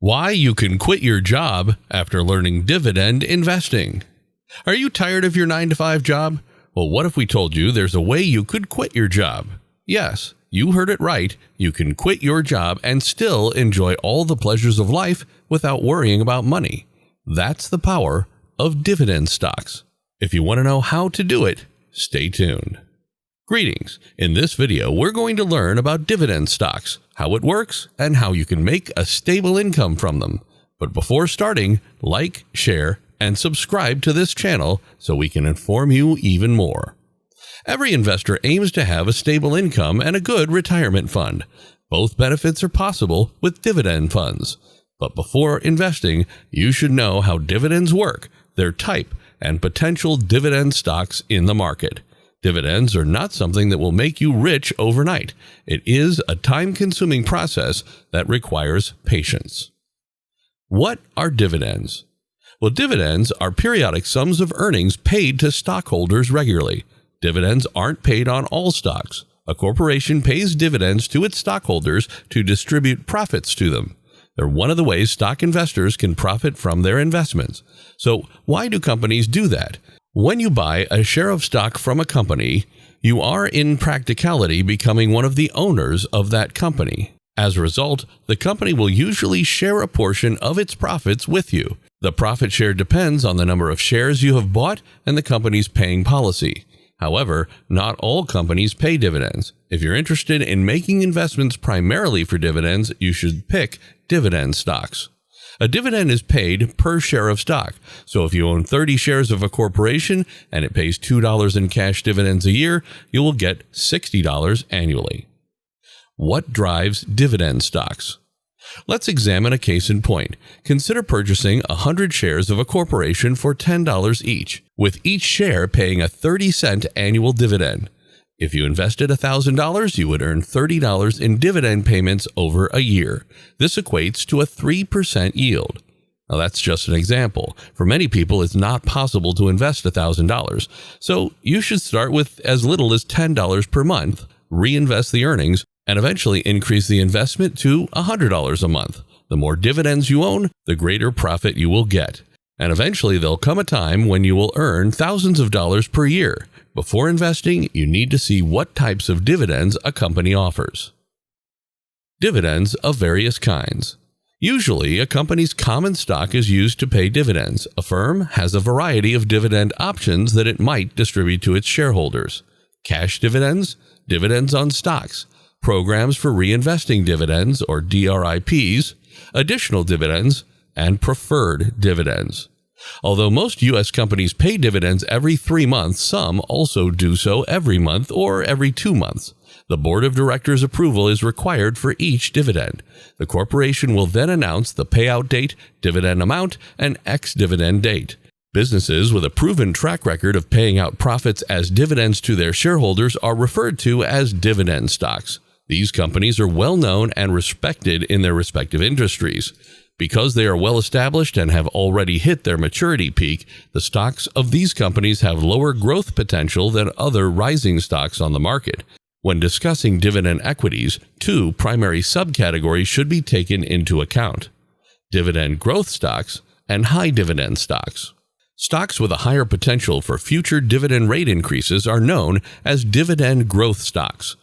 Why you can quit your job after learning dividend investing. Are you tired of your 9-to-5 job? Well, what if we told you there's a way you could quit your job? Yes, you heard it right. You can quit your job and still enjoy all the pleasures of life without worrying about money. That's the power of dividend stocks. If you want to know how to do it, stay tuned. Greetings. In this video, we're going to learn about dividend stocks, how it works, and how you can make a stable income from them. But before starting, like, share, and subscribe to this channel so we can inform you even more. Every investor aims to have a stable income and a good retirement fund. Both benefits are possible with dividend funds. But before investing, you should know how dividends work, their type, and potential dividend stocks in the market. Dividends are not something that will make you rich overnight. It is a time-consuming process that requires patience. What are dividends? Well, dividends are periodic sums of earnings paid to stockholders regularly. Dividends aren't paid on all stocks. A corporation pays dividends to its stockholders to distribute profits to them. They're one of the ways stock investors can profit from their investments. So why do companies do that? When you buy a share of stock from a company, you are in practicality becoming one of the owners of that company. As a result, the company will usually share a portion of its profits with you. The profit share depends on the number of shares you have bought and the company's paying policy. However, not all companies pay dividends. If you're interested in making investments primarily for dividends, you should pick dividend stocks. A dividend is paid per share of stock. So if you own 30 shares of a corporation and it pays $2 in cash dividends a year, you will get $60 annually. What drives dividend stocks? Let's examine a case in point. Consider purchasing 100 shares of a corporation for $10 each, with each share paying a 30-cent annual dividend. If you invested $1,000, you would earn $30 in dividend payments over a year. This equates to a 3% yield. Now, that's just an example. For many people, it's not possible to invest $1,000. So you should start with as little as $10 per month, reinvest the earnings, and eventually increase the investment to $100 a month. The more dividends you own, the greater profit you will get. And eventually there'll come a time when you will earn thousands of dollars per year. Before investing, you need to see what types of dividends a company offers. Dividends of various kinds. Usually, a company's common stock is used to pay dividends. A firm has a variety of dividend options that it might distribute to its shareholders. Cash dividends, dividends on stocks, programs for reinvesting dividends or DRIPs, additional dividends, and preferred dividends. Although most U.S. companies pay dividends every 3 months, some also do so every month or every 2 months. The board of directors' approval is required for each dividend. The corporation will then announce the payout date, dividend amount, and ex-dividend date. Businesses with a proven track record of paying out profits as dividends to their shareholders are referred to as dividend stocks. These companies are well known and respected in their respective industries. Because they are well established and have already hit their maturity peak, the stocks of these companies have lower growth potential than other rising stocks on the market. When discussing dividend equities, 2 primary subcategories should be taken into account: dividend growth stocks and high dividend stocks. Stocks with a higher potential for future dividend rate increases are known as dividend growth stocks.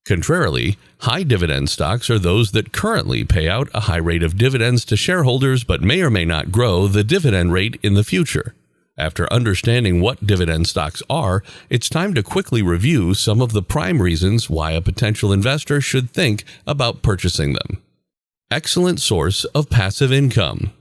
Contrarily, high dividend stocks are those that currently pay out a high rate of dividends to shareholders but may or may not grow the dividend rate in the future. After understanding what dividend stocks are, it's time to quickly review some of the prime reasons why a potential investor should think about purchasing them. Excellent source of passive income.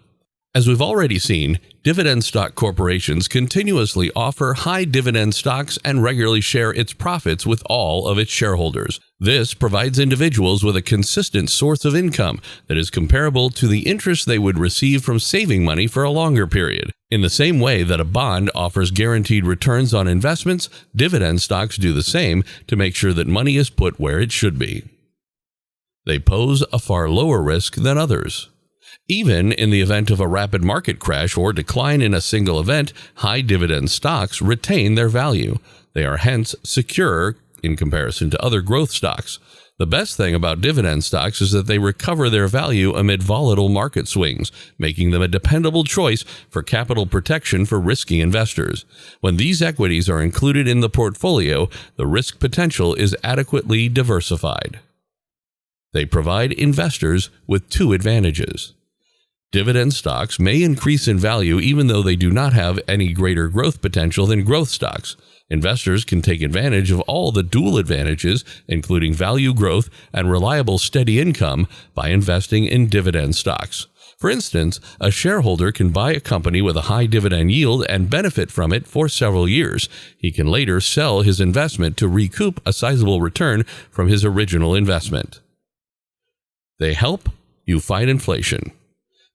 As we've already seen, dividend stock corporations continuously offer high dividend stocks and regularly share its profits with all of its shareholders. This provides individuals with a consistent source of income that is comparable to the interest they would receive from saving money for a longer period. In the same way that a bond offers guaranteed returns on investments, dividend stocks do the same to make sure that money is put where it should be. They pose a far lower risk than others. Even in the event of a rapid market crash or decline in a single event, high dividend stocks retain their value. They are hence secure in comparison to other growth stocks. The best thing about dividend stocks is that they recover their value amid volatile market swings, making them a dependable choice for capital protection for risky investors. When these equities are included in the portfolio, the risk potential is adequately diversified. They provide investors with two advantages. Dividend stocks may increase in value even though they do not have any greater growth potential than growth stocks. Investors can take advantage of all the dual advantages, including value growth and reliable steady income, by investing in dividend stocks. For instance, a shareholder can buy a company with a high dividend yield and benefit from it for several years. He can later sell his investment to recoup a sizable return from his original investment. They help you fight inflation.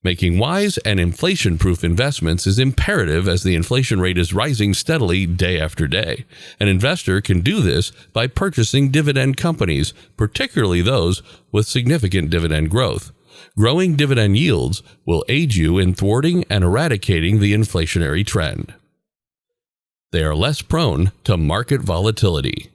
Making wise and inflation-proof investments is imperative as the inflation rate is rising steadily day after day. An investor can do this by purchasing dividend companies, particularly those with significant dividend growth. Growing dividend yields will aid you in thwarting and eradicating the inflationary trend. They are less prone to market volatility.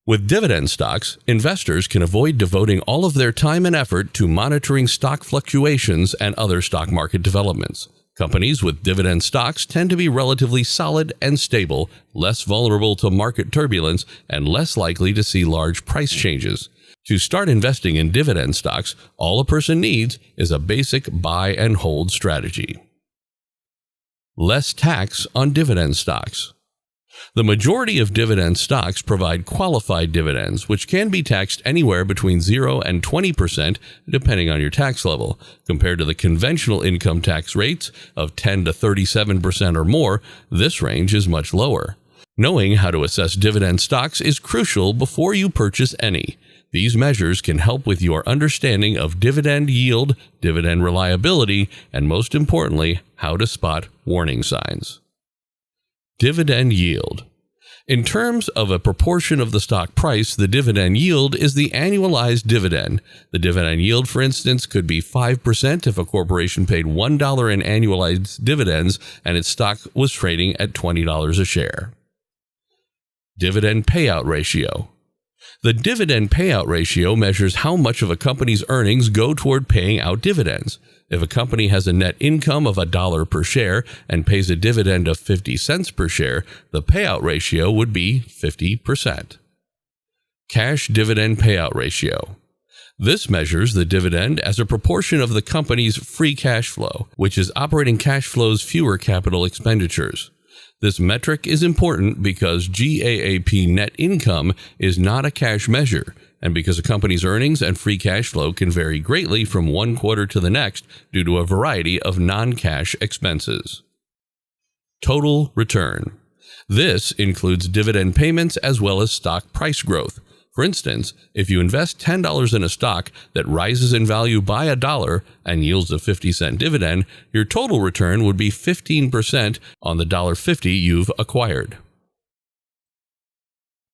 With dividend stocks, investors can avoid devoting all of their time and effort to monitoring stock fluctuations and other stock market developments. Companies with dividend stocks tend to be relatively solid and stable, less vulnerable to market turbulence, and less likely to see large price changes. To start investing in dividend stocks, all a person needs is a basic buy and hold strategy. Less tax on dividend stocks. The majority of dividend stocks provide qualified dividends, which can be taxed anywhere between 0 and 20% depending on your tax level. Compared to the conventional income tax rates of 10 to 37% or more, this range is much lower. Knowing how to assess dividend stocks is crucial before you purchase any. These measures can help with your understanding of dividend yield, dividend reliability, and most importantly, how to spot warning signs. Dividend yield. In terms of a proportion of the stock price, the dividend yield is the annualized dividend. The dividend yield, for instance, could be 5% if a corporation paid $1 in annualized dividends and its stock was trading at $20 a share. Dividend payout ratio. The dividend payout ratio measures how much of a company's earnings go toward paying out dividends. If a company has a net income of $1 per share and pays a dividend of 50 cents per share, the payout ratio would be 50%. Cash dividend payout ratio. This measures the dividend as a proportion of the company's free cash flow, which is operating cash flow's fewer capital expenditures. This metric is important because GAAP net income is not a cash measure, and because a company's earnings and free cash flow can vary greatly from one quarter to the next due to a variety of non-cash expenses. Total return. This includes dividend payments as well as stock price growth. For instance, if you invest $10 in a stock that rises in value by $1 and yields a 50-cent dividend, your total return would be 15% on the $1.50 you've acquired.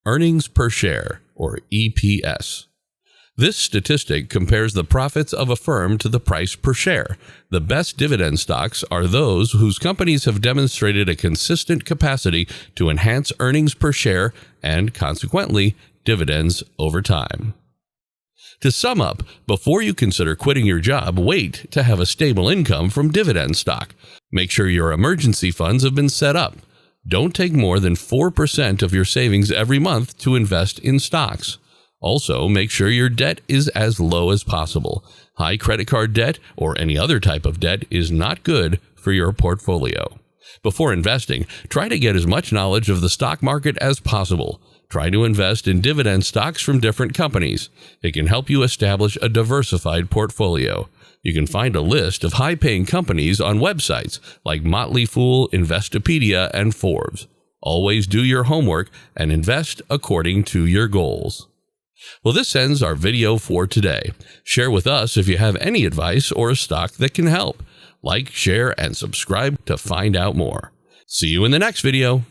Earnings per share, or EPS. This statistic compares the profits of a firm to the price per share. The best dividend stocks are those whose companies have demonstrated a consistent capacity to enhance earnings per share and, consequently, dividends over time. To sum up, before you consider quitting your job, wait to have a stable income from dividend stock. Make sure your emergency funds have been set up. Don't take more than 4% of your savings every month to invest in stocks. Also, make sure your debt is as low as possible. High credit card debt or any other type of debt is not good for your portfolio. Before investing, try to get as much knowledge of the stock market as possible. Try to invest in dividend stocks from different companies. It can help you establish a diversified portfolio. You can find a list of high-paying companies on websites like Motley Fool, Investopedia, and Forbes. Always do your homework and invest according to your goals. Well, this ends our video for today. Share with us if you have any advice or a stock that can help. Like, share, and subscribe to find out more. See you in the next video.